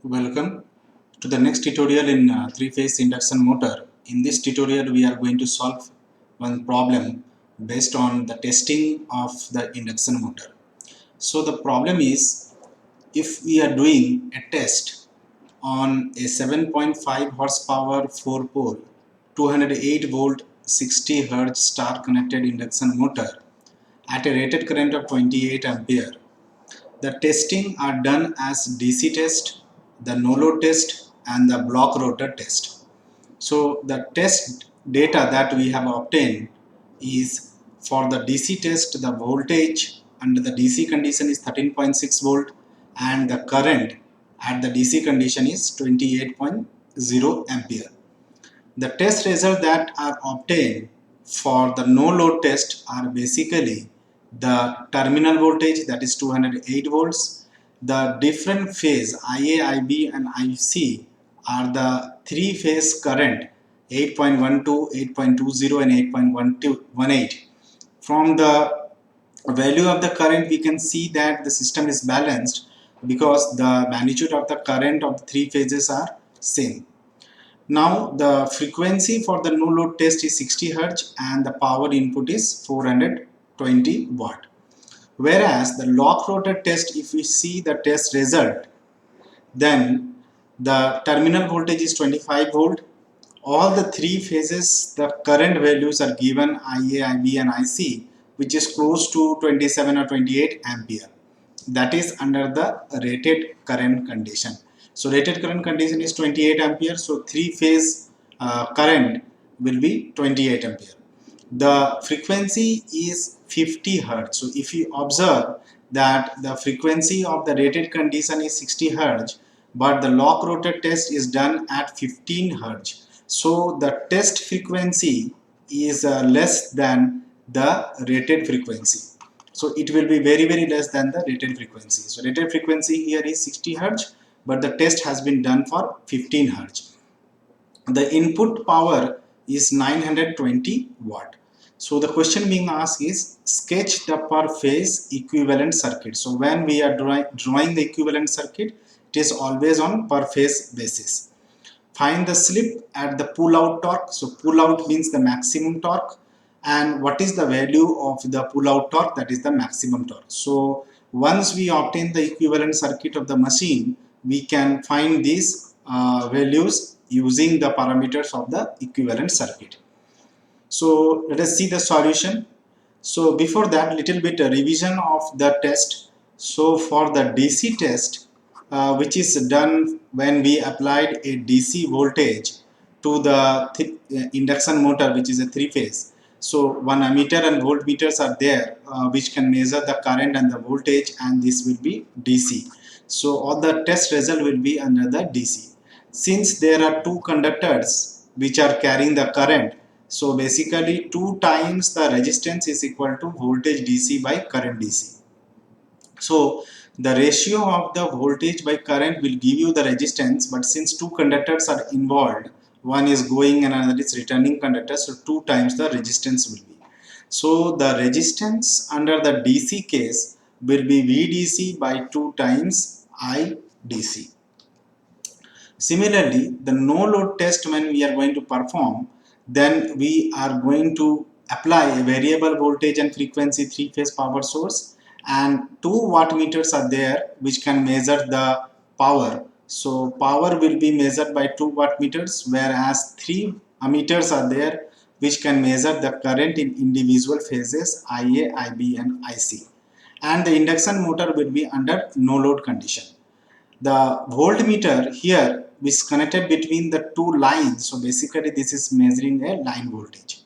Welcome to the next tutorial in three-phase induction motor. In this tutorial, we are going to solve one problem based on the testing of the induction motor. So the problem is, if we are doing a test on a 7.5 horsepower 4-pole 208 volt 60 Hz star connected induction motor at a rated current of 28 ampere. The testing are done as DC test, the no load test and the block rotor test. So the test data that we have obtained is for the DC test, the voltage under the DC condition is 13.6 volt and the current at the DC condition is 28.0 ampere. The test results that are obtained for the no load test are basically the terminal voltage, that is 208 volts. The different phase IA, IB and IC are the three phase current 8.12, 8.20 and 8.18. From the value of the current, we can see that the system is balanced because the magnitude of the current of the three phases are same. Now the frequency for the no load test is 60 Hz and the power input is 420 watt. Whereas the lock rotor test, if we see the test result, then the terminal voltage is 25 volt. All the three phases, the current values are given IA, IB and IC, which is close to 27 or 28 ampere. That is under the rated current condition. So rated current condition is 28 ampere. So three phase current will be 28 ampere. The frequency is 50 Hz. So if you observe that the frequency of the rated condition is 60 Hz, but the lock rotor test is done at 15 Hz. So the test frequency is less than the rated frequency. So it will be very less than the rated frequency. So rated frequency here is 60 Hz, but the test has been done for 15 Hz. The input power is 920 watt. So the question being asked is sketch the per phase equivalent circuit. So when we are drawing the equivalent circuit, it is always on per phase basis. Find the slip at the pull out torque. So pull out means the maximum torque, and what is the value of the pull out torque, that is the maximum torque. So once we obtain the equivalent circuit of the machine, we can find these values using the parameters of the equivalent circuit. So let us see the solution. So before that, little bit revision of the test. So for the DC test, which is done when we applied a DC voltage to the induction motor, which is a three phase. So one ammeter and voltmeters are there, which can measure the current and the voltage, and this will be DC. So all the test result will be under the DC. Since there are two conductors which are carrying the current, so basically 2 times the resistance is equal to voltage DC by current DC. So the ratio of the voltage by current will give you the resistance, but since two conductors are involved, one is going and another is returning conductor, so 2 times the resistance will be. So the resistance under the DC case will be VDC by 2 times IDC. Similarly, the no load test, when we are going to perform, then we are going to apply a variable voltage and frequency three phase power source, and 2 wattmeters are there which can measure the power. So power will be measured by 2 wattmeters, whereas 3 ammeters are there which can measure the current in individual phases IA, IB and IC. And the induction motor will be under no load condition. The voltmeter here is connected between the two lines, so basically this is measuring a line voltage.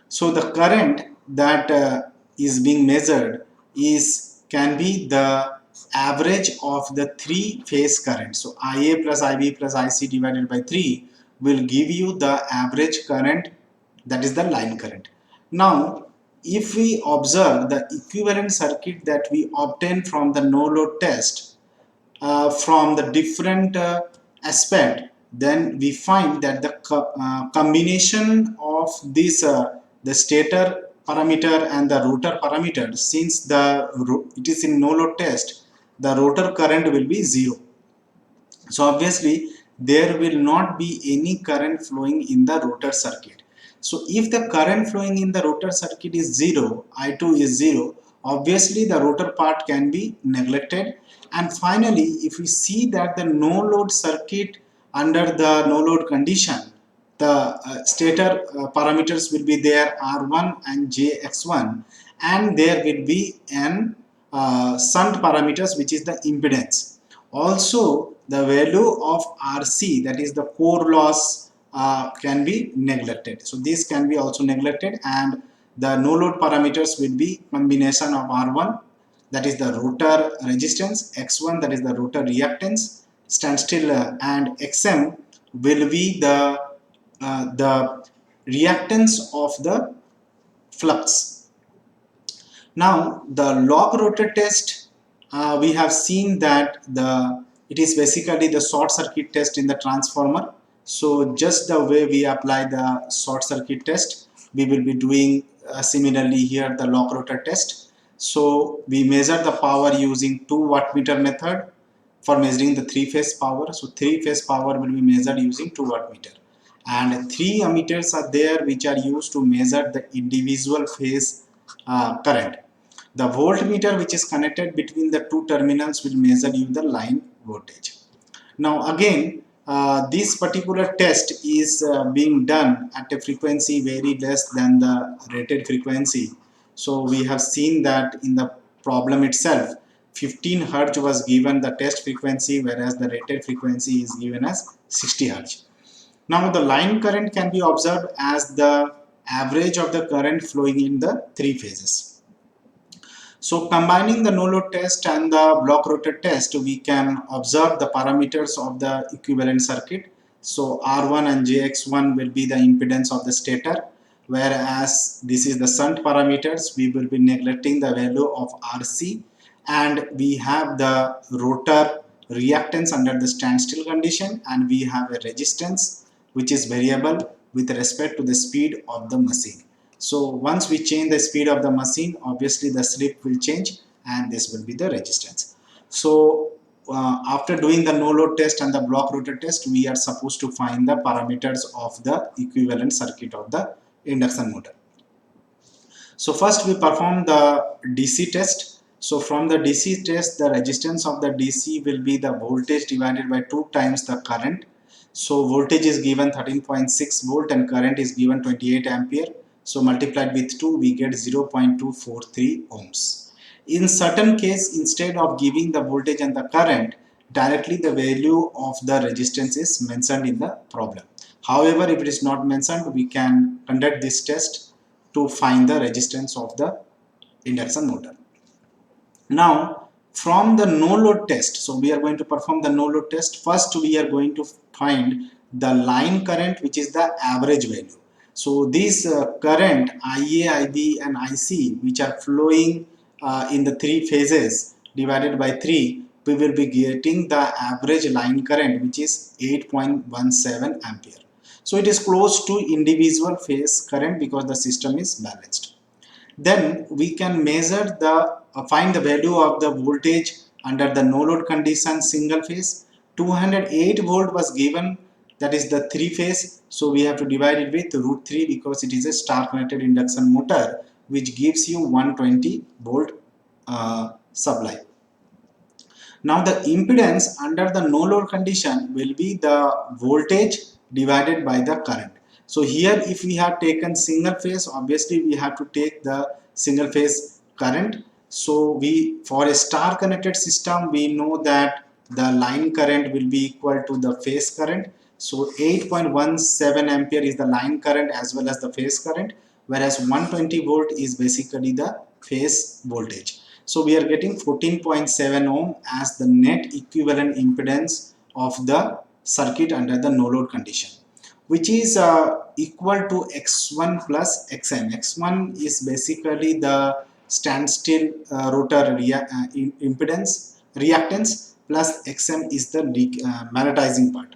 So the current that is being measured can be the average of the three phase current. So IA plus IB plus IC divided by 3 will give you the average current, that is the line current. Now if we observe the equivalent circuit that we obtain from the no load test, from the different aspect, then we find that the combination of this the stator parameter and the rotor parameter, since it is in no load test, the rotor current will be 0. So obviously there will not be any current flowing in the rotor circuit. So if the current flowing in the rotor circuit is 0, I2 is 0, obviously the rotor part can be neglected. And finally, if we see that the no load circuit under the no load condition, the stator parameters will be there R1 and JX1, and there will be an shunt parameters, which is the impedance. Also, the value of RC, that is the core loss, can be neglected. So this can be also neglected, and the no load parameters will be combination of R1, that is the rotor resistance, X1, that is the rotor reactance, standstill, and XM will be the reactance of the flux. Now the log rotor test, we have seen that it is basically the short circuit test in the transformer. So just the way we apply the short circuit test, we will be doing similarly here the log rotor test. So we measure the power using 2 wattmeter method for measuring the 3-phase power. So 3-phase power will be measured using 2 wattmeter, and 3 ammeters are there which are used to measure the individual phase current. The voltmeter which is connected between the two terminals will measure you the line voltage. Now again, this particular test is being done at a frequency very less than the rated frequency. So we have seen that in the problem itself, 15 Hz was given the test frequency, whereas the rated frequency is given as 60 Hz. Now the line current can be observed as the average of the current flowing in the 3 phases. So combining the no load test and the block rotor test, we can observe the parameters of the equivalent circuit. So R1 and JX1 will be the impedance of the stator, whereas this is the shunt parameters, we will be neglecting the value of RC, and we have the rotor reactance under the standstill condition, and we have a resistance which is variable with respect to the speed of the machine. So once we change the speed of the machine, obviously the slip will change, and this will be the resistance. So after doing the no load test and the block rotor test, we are supposed to find the parameters of the equivalent circuit of the induction motor. So first we perform the DC test. So from the DC test, the resistance of the DC will be the voltage divided by 2 times the current. So voltage is given 13.6 volt and current is given 28 ampere. So multiplied with 2, we get 0.243 ohms. In certain case, instead of giving the voltage and the current, directly the value of the resistance is mentioned in the problem. However, if it is not mentioned, we can conduct this test to find the resistance of the induction motor. Now from the no load test, so we are going to perform the no load test. First we are going to find the line current, which is the average value. So this current IA, IB and IC, which are flowing in the 3 phases divided by 3, we will be getting the average line current, which is 8.17 ampere. So it is close to individual phase current because the system is balanced. Then we can measure the find the value of the voltage under the no load condition single phase. 208 volt was given, that is the 3 phase, so we have to divide it with root 3 because it is a star connected induction motor which gives you 120 volt supply. Now the impedance under the no load condition will be the voltage divided by the current. So here if we have taken single phase, obviously we have to take the single phase current. So we, for a star connected system, we know that the line current will be equal to the phase current. So 8.17 ampere is the line current as well as the phase current, whereas 120 volt is basically the phase voltage. So we are getting 14.7 ohm as the net equivalent impedance of the circuit under the no load condition, which is equal to X1 plus XM. X1 is basically the standstill rotor impedance reactance, plus XM is the magnetizing part.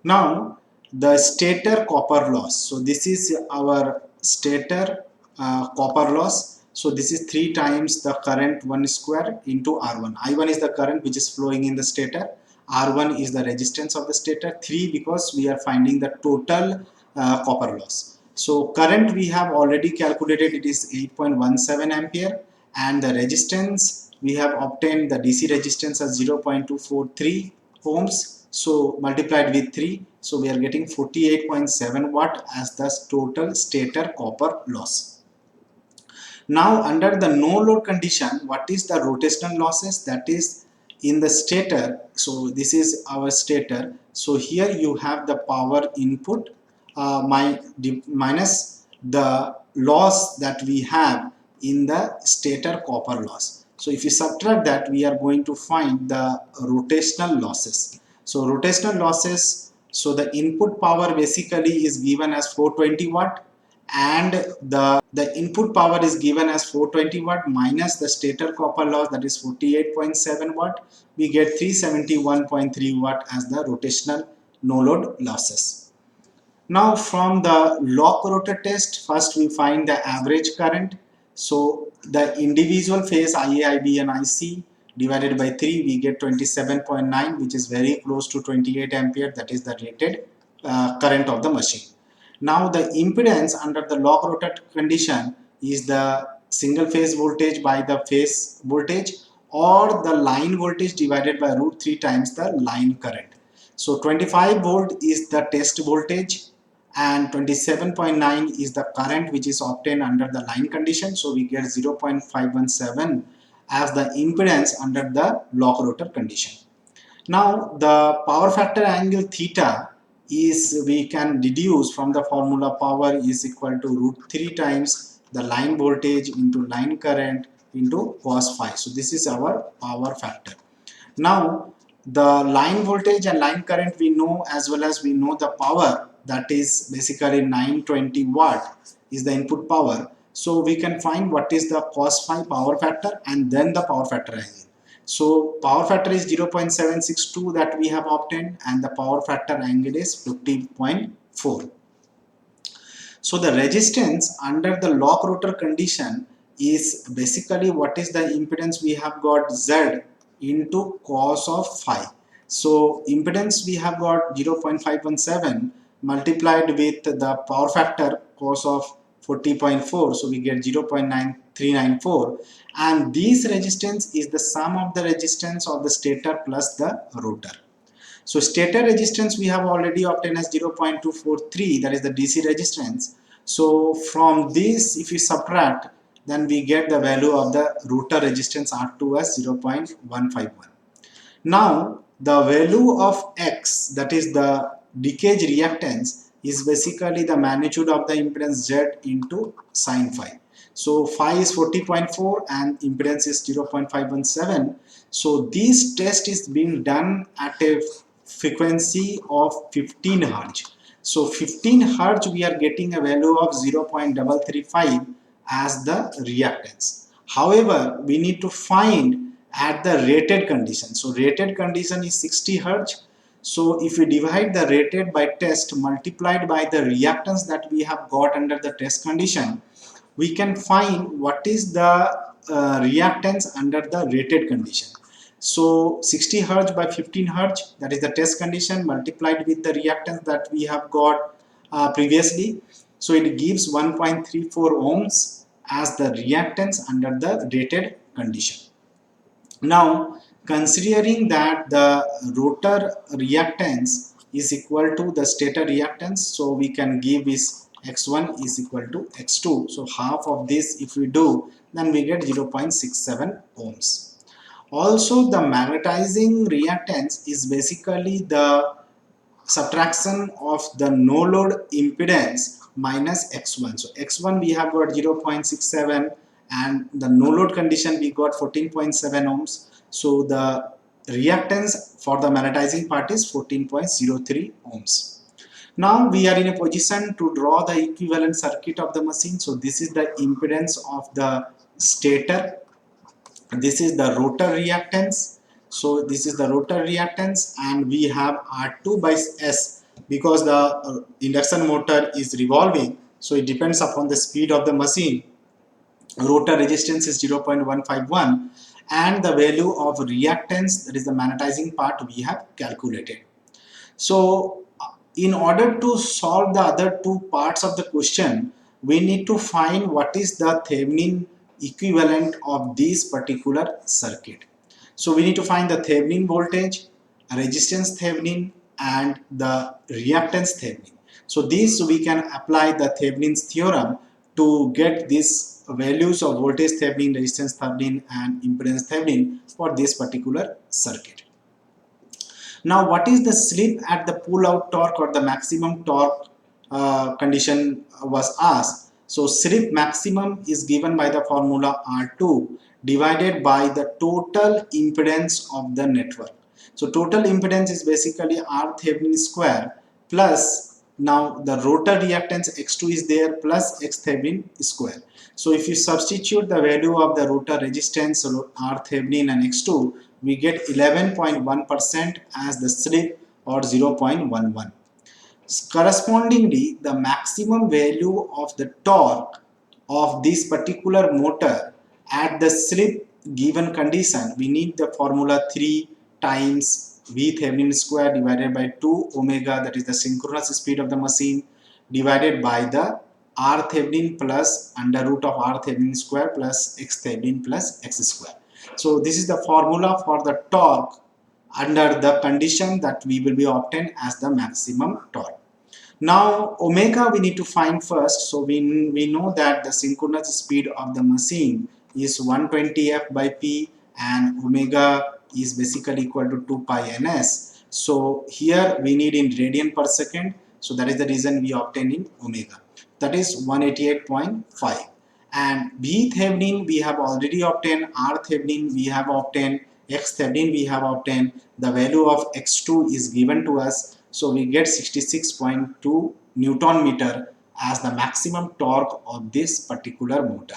Now the stator copper loss. So this is our stator copper loss. So this is 3 times the current 1 square into R1. I1 is the current which is flowing in the stator. R1 is the resistance of the stator, 3 because we are finding the total copper loss. So current we have already calculated, it is 8.17 ampere, and the resistance we have obtained the DC resistance as 0.243 ohms. So multiplied with 3, so we are getting 48.7 watt as the total stator copper loss. Now under the no load condition, what is the rotational losses? That is in the stator. So this is our stator. So here you have the power input minus the loss that we have in the stator copper loss. So if you subtract that, we are going to find the rotational losses. So rotational losses, so the input power basically is given as 420 watt, and the input power is given as 420 watt minus the stator copper loss, that is 48.7 watt. We get 371.3 watt as the rotational no load losses. Now from the lock rotor test, first we find the average current. So the individual phase IA, IB and IC divided by 3, we get 27.9, which is very close to 28 ampere, that is the rated current of the machine. Now the impedance under the lock rotor condition is the single phase voltage by the phase voltage, or the line voltage divided by root 3 times the line current. So 25 volt is the test voltage and 27.9 is the current which is obtained under the line condition. So we get 0.517 as the impedance under the lock rotor condition. Now the power factor angle theta is, we can deduce from the formula, power is equal to root 3 times the line voltage into line current into cos phi. So this is our power factor. Now the line voltage and line current we know, as well as we know the power, that is basically 920 watt is the input power. So we can find what is the cos phi power factor and then the power factor angle. So power factor is 0.762 that we have obtained, and the power factor angle is 50.4. So the resistance under the lock rotor condition is basically what is the impedance we have got, Z into cos of phi. So impedance we have got 0.517 multiplied with the power factor cos of 40.4, so we get 0.9394, and this resistance is the sum of the resistance of the stator plus the rotor. So stator resistance we have already obtained as 0.243, that is the DC resistance. So from this, if we subtract, then we get the value of the rotor resistance R2 as 0.151. Now the value of X, that is the leakage reactance, is basically the magnitude of the impedance Z into sin phi. So phi is 40.4 and impedance is 0.517. So this test is being done at a frequency of 15 Hz. So 15 Hz we are getting a value of 0.335 as the reactance. However, we need to find at the rated condition. So rated condition is 60 Hz. So if we divide the rated by test multiplied by the reactance that we have got under the test condition, we can find what is the reactance under the rated condition. So 60 Hz by 15 Hz, that is the test condition, multiplied with the reactance that we have got previously. So it gives 1.34 ohms as the reactance under the rated condition. Now considering that the rotor reactance is equal to the stator reactance, so we can give is x1 is equal to x2. So half of this if we do, then we get 0.67 ohms. Also the magnetizing reactance is basically the subtraction of the no load impedance minus x1. So x1 we have got 0.67 and the no load condition we got 14.7 ohms. So the reactance for the magnetizing part is 14.03 ohms. Now we are in a position to draw the equivalent circuit of the machine. So this is the impedance of the stator, this is the rotor reactance. So this is the rotor reactance, and we have R2 by S because the induction motor is revolving, so it depends upon the speed of the machine. Rotor resistance is 0.151 and the value of reactance, that is the magnetizing part, we have calculated. So in order to solve the other two parts of the question, we need to find what is the Thevenin equivalent of this particular circuit. So we need to find the Thevenin voltage, resistance Thevenin, and the reactance Thevenin. So these we can apply the Thevenin's theorem to get these values of voltage Thevenin, resistance Thevenin, and impedance Thevenin for this particular circuit. Now, what is the slip at the pull-out torque or the maximum torque condition was asked. So, slip maximum is given by the formula R2 divided by the total impedance of the network. So, total impedance is basically R Thevenin square plus, now the rotor reactance X2 is there, plus X Thevenin square. So, if you substitute the value of the rotor resistance R Thevenin and X2, we get 11.1% as the slip, or 0.11. Correspondingly, the maximum value of the torque of this particular motor at the slip given condition, we need the formula 3 times V Thevenin square divided by 2 omega, that is the synchronous speed of the machine, divided by the R Thevenin plus under root of R Thevenin square plus X Thevenin plus X square. So this is the formula for the torque under the condition that we will be obtained as the maximum torque. Now omega we need to find first. So we know that the synchronous speed of the machine is 120 F by P, and omega is basically equal to 2 pi ns. So here we need in radian per second. So that is the reason we obtain in omega. That is 188.5. And V Thevenin we have already obtained, R Thevenin we have obtained, X Thevenin we have obtained. The value of X2 is given to us. So we get 66.2 Newton meter as the maximum torque of this particular motor.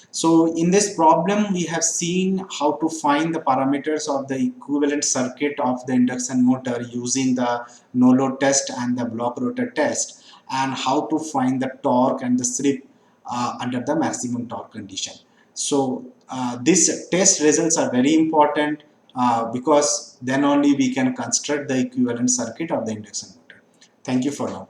So in this problem, we have seen how to find the parameters of the equivalent circuit of the induction motor using the no load test and the block rotor test, and how to find the torque and the slip under the maximum torque condition. So these test results are very important because then only we can construct the equivalent circuit of the induction motor. Thank you for now.